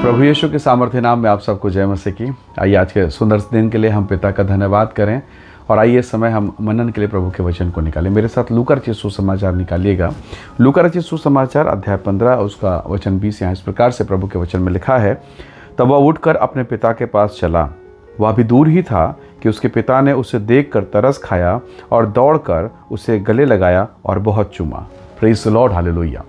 प्रभु यीशु के सामर्थ्य नाम में आप सबको जय मसीह की। आइए आज के सुंदर दिन के लिए हम पिता का धन्यवाद करें और आइए समय हम मनन के लिए प्रभु के वचन को निकालें। मेरे साथ लूका रचित सुसमाचार निकालिएगा। लूका रचित सुसमाचार अध्याय 15 उसका वचन 20 यहाँ इस प्रकार से प्रभु के वचन में लिखा है। तब वह उठकर अपने पिता के पास चला। वह भी दूर ही था कि उसके पिता ने उसे देखकर तरस खाया और दौड़कर उसे गले लगाया और बहुत चूमा। Praise the Lord, hallelujah.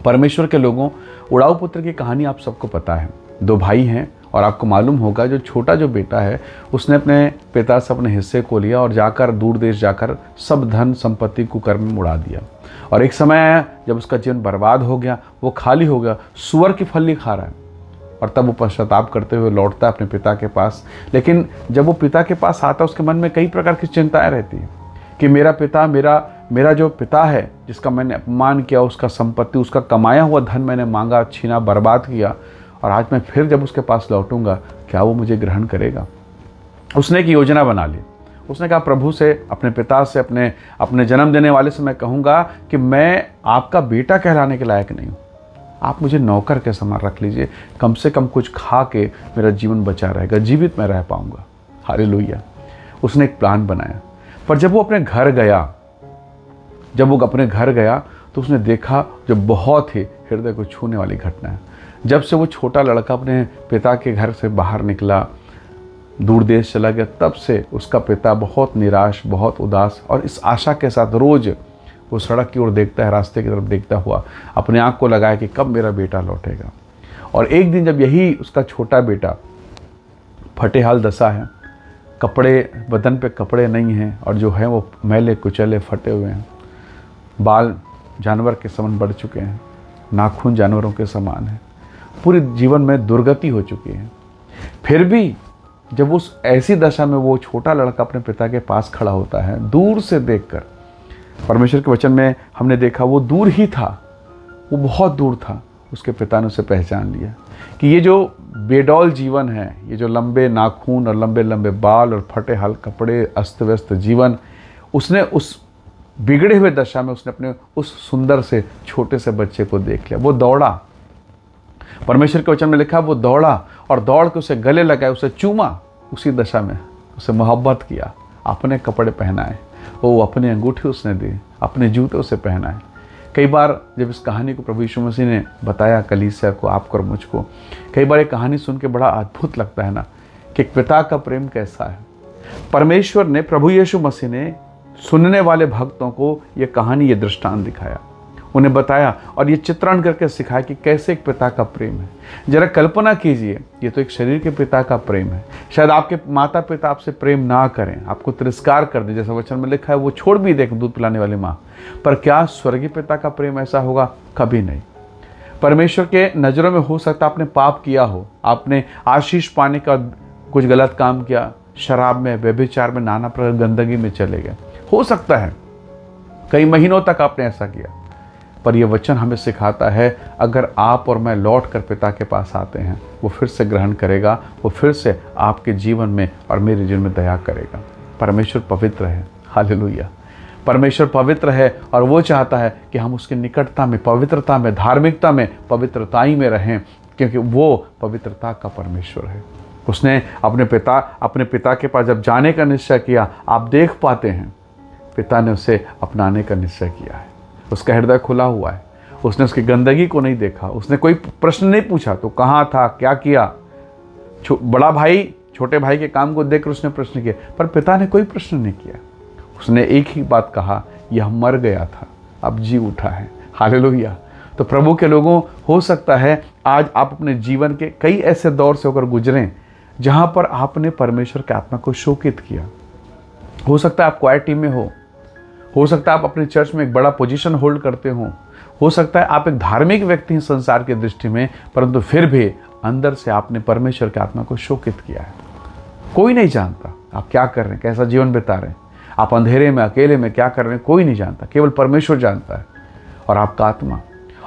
परमेश्वर के लोगों, उड़ाऊ पुत्र की कहानी आप सबको पता है। दो भाई हैं और आपको मालूम होगा जो छोटा जो बेटा है उसने अपने पिता से अपने हिस्से को लिया और जाकर दूर देश जाकर सब धन संपत्ति कुकर्म में उड़ा दिया। और एक समय आया जब उसका जीवन बर्बाद हो गया, वो खाली हो गया, सुअर की फली खा रहा है। और तब वो पश्चाताप करते हुए लौटता है अपने पिता के पास। लेकिन जब वो पिता के पास आता है उसके मन में कई प्रकार की चिंताएं रहती हैं कि मेरा पिता, मेरा जो पिता है जिसका मैंने अपमान किया, उसका संपत्ति, उसका कमाया हुआ धन मैंने मांगा, छीना, बर्बाद किया, और आज मैं फिर जब उसके पास लौटूंगा क्या वो मुझे ग्रहण करेगा। उसने एक योजना बना ली। उसने कहा प्रभु से, अपने पिता से, अपने जन्म देने वाले से मैं कहूँगा कि मैं आपका बेटा कहलाने के लायक नहीं हूँ, आप मुझे नौकर के समान रख लीजिए, कम से कम कुछ खा के मेरा जीवन बचा रहेगा, जीवित मैं रह पाऊँगा। हालेलुया। उसने एक प्लान बनाया। पर जब वो अपने घर गया तो उसने देखा जो बहुत ही हृदय को छूने वाली घटना है। जब से वो छोटा लड़का अपने पिता के घर से बाहर निकला, दूर देश चला गया, तब से उसका पिता बहुत निराश, बहुत उदास और इस आशा के साथ रोज वो सड़क की ओर देखता है, रास्ते की तरफ देखता हुआ अपने आँख को लगाया कि कब मेरा बेटा लौटेगा। और एक दिन जब यही उसका छोटा बेटा, फटे हाल दशा है, कपड़े, बदन पे कपड़े नहीं हैं और जो है वो मैले कुचले फटे हुए हैं, बाल जानवर के समान बढ़ चुके हैं, नाखून जानवरों के समान है, पूरे जीवन में दुर्गति हो चुकी है। फिर भी जब उस ऐसी दशा में वो छोटा लड़का अपने पिता के पास खड़ा होता है, दूर से देखकर, परमेश्वर के वचन में हमने देखा वो दूर ही था, वो बहुत दूर था। उसके पिता ने उसे पहचान लिया कि ये जो बेडौल जीवन है, ये जो लंबे नाखून और लंबे लंबे बाल और फटे हाल कपड़े, अस्त व्यस्त जीवन, उसने उस बिगड़े हुए दशा में उसने अपने उस सुंदर से छोटे से बच्चे को देख लिया। वो दौड़ा, परमेश्वर के वचन में लिखा वो दौड़ा और दौड़ के उसे गले लगाए, उसे चूमा, उसी दशा में उसे मोहब्बत किया, अपने कपड़े पहनाए, वो अपनी अंगूठी उसने दी, अपने जूते उसे पहनाए। कई बार जब इस कहानी को प्रभु यीशु मसीह ने बताया कलीसिया को, आपको और मुझको, कई बार ये कहानी सुन के बड़ा अद्भुत लगता है ना कि एक पिता का प्रेम कैसा है। परमेश्वर ने, प्रभु यीशु मसीह ने सुनने वाले भक्तों को ये कहानी, ये दृष्टांत दिखाया, उन्हें बताया और ये चित्रण करके सिखाया कि कैसे एक पिता का प्रेम है। जरा कल्पना कीजिए, ये तो एक शरीर के पिता का प्रेम है। शायद आपके माता पिता आपसे प्रेम ना करें, आपको तिरस्कार कर दे, जैसा वचन में लिखा है वो छोड़ भी दे दूध पिलाने वाली माँ, पर क्या स्वर्गीय पिता का प्रेम ऐसा होगा? कभी नहीं। परमेश्वर के नज़रों में हो सकता आपने पाप किया हो, आपने आशीष पाने का कुछ गलत काम किया, शराब में, व्यभिचार में, नाना प्रकार गंदगी में चले गए, हो सकता है कई महीनों तक आपने ऐसा किया। पर यह वचन हमें सिखाता है अगर आप और मैं लौट कर पिता के पास आते हैं, वो फिर से ग्रहण करेगा, वो फिर से आपके जीवन में और मेरे जीवन में दया करेगा। परमेश्वर पवित्र है, हालेलुया। परमेश्वर पवित्र है और वो चाहता है कि हम उसकी निकटता में, पवित्रता में, धार्मिकता में, पवित्रताई में रहें, क्योंकि वो पवित्रता का परमेश्वर है। उसने अपने पिता के पास जब जाने का निश्चय किया, आप देख पाते हैं पिता ने उसे अपनाने का निश्चय किया है। उसका हृदय खुला हुआ है, उसने उसकी गंदगी को नहीं देखा, उसने कोई प्रश्न नहीं पूछा तो कहाँ था, क्या किया। बड़ा भाई छोटे भाई के काम को देखकर उसने प्रश्न किया, पर पिता ने कोई प्रश्न नहीं किया। उसने एक ही बात कहा, यह मर गया था, अब जी उठा है। हालेलुया। तो प्रभु के लोगों, हो सकता है आज आप अपने जीवन के कई ऐसे दौर से होकर गुजरें जहाँ पर आपने परमेश्वर के आत्मा को शोकित किया। हो सकता है आप क्वायर टीम में हो सकता है आप अपने चर्च में एक बड़ा पोजीशन होल्ड करते हो सकता है आप एक धार्मिक व्यक्ति हैं संसार की दृष्टि में, परंतु फिर भी अंदर से आपने परमेश्वर के आत्मा को शोकित किया है। कोई नहीं जानता आप क्या कर रहे हैं, कैसा जीवन बिता रहे हैं, आप अंधेरे में, अकेले में क्या कर रहे हैं, कोई नहीं जानता, केवल परमेश्वर जानता है और आपका आत्मा।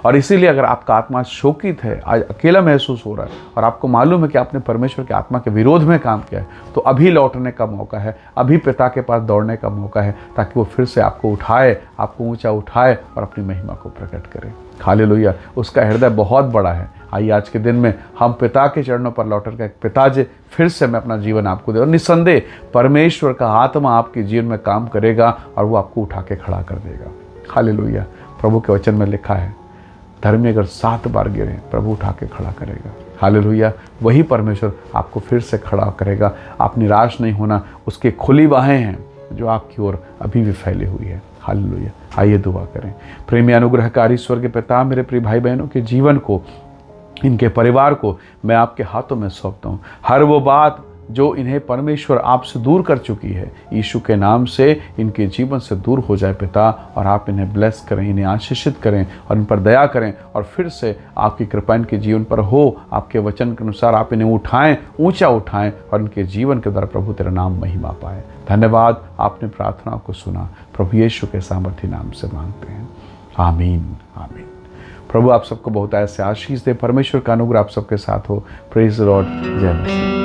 और इसीलिए अगर आपका आत्मा शोकित है, आज अकेला महसूस हो रहा है और आपको मालूम है कि आपने परमेश्वर के आत्मा के विरोध में काम किया है, तो अभी लौटने का मौका है, अभी पिता के पास दौड़ने का मौका है, ताकि वो फिर से आपको उठाए, आपको ऊंचा उठाए और अपनी महिमा को प्रकट करे। हालेलुया। उसका हृदय बहुत बड़ा है। आइए आज के दिन में हम पिता के चरणों पर लौट कर पिताजी फिर से मैं अपना जीवन आपको दे, और निस्संदेह परमेश्वर का आत्मा आपके जीवन में काम करेगा और वो आपको उठा के खड़ा कर देगा। हालेलुया। प्रभु के वचन में लिखा है, धर्मी अगर 7 बार गिरे प्रभु उठा के खड़ा करेगा। हालेलुया। वही परमेश्वर आपको फिर से खड़ा करेगा। आप निराश नहीं होना, उसकी खुली बाहें हैं जो आपकी ओर अभी भी फैली हुई है। हालेलुया। आइए दुआ करें। प्रेमी अनुग्रहकारी स्वर्गीय पिता, मेरे प्रिय भाई बहनों के जीवन को, इनके परिवार को मैं आपके हाथों में सौंपता हूँ। हर वो बात जो इन्हें परमेश्वर आपसे दूर कर चुकी है, यीशु के नाम से इनके जीवन से दूर हो जाए पिता, और आप इन्हें ब्लेस करें, इन्हें आशीषित करें और इन पर दया करें, और फिर से आपकी कृपा इनके जीवन पर हो। आपके वचन के अनुसार आप इन्हें उठाएं, ऊंचा उठाएं, और इनके जीवन के द्वारा प्रभु तेरा नाम महिमा पाए। धन्यवाद, आपने प्रार्थना को सुना। प्रभु यीशु के सामर्थी नाम से मांगते हैं, आमीन आमीन। प्रभु आप सबको बहुत ऐसे आशीष दे। परमेश्वर का अनुग्रह आप सबके साथ हो। Praise the Lord. जय मसीह।